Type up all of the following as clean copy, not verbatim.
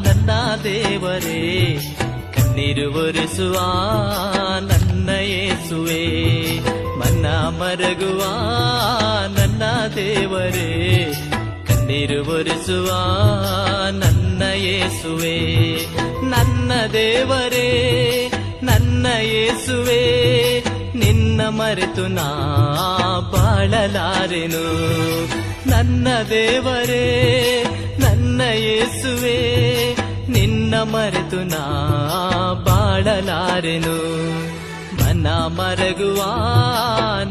ನನ್ನ ದೇವರೇ, ಕಣ್ಣೀರು ಒರೆಸುವ ನನ್ನ ಯೇಸುವೆ, ಮನ್ನ ಮರಗುವ ನನ್ನ ದೇವರೇ, ಕಣ್ಣೀರು ಒರೆಸುವ ನನ್ನ ಯೇಸುವೆ, ನನ್ನ ದೇವರೇ ನನ್ನ ಯೇಸುವೆ, ನಿನ್ನ ಮರೆತು ನಾ ಬಾಳಲಾರೆನು. ನನ್ನ ದೇವರೇ ನನ್ನ ಯೇಸುವೆ, ನಿನ್ನ ಮರೆತು ನಾ ಬಾಳಲಾರೆನು. ಮನ ಮರಗುವ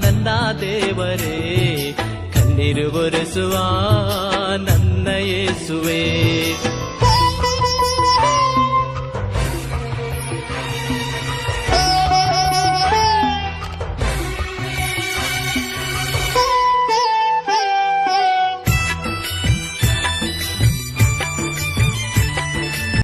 ನನ್ನ ದೇವರೇ, ಕಣ್ಣೀರು ಒರೆಸುವ ನನ್ನ ಯೇಸುವೆ.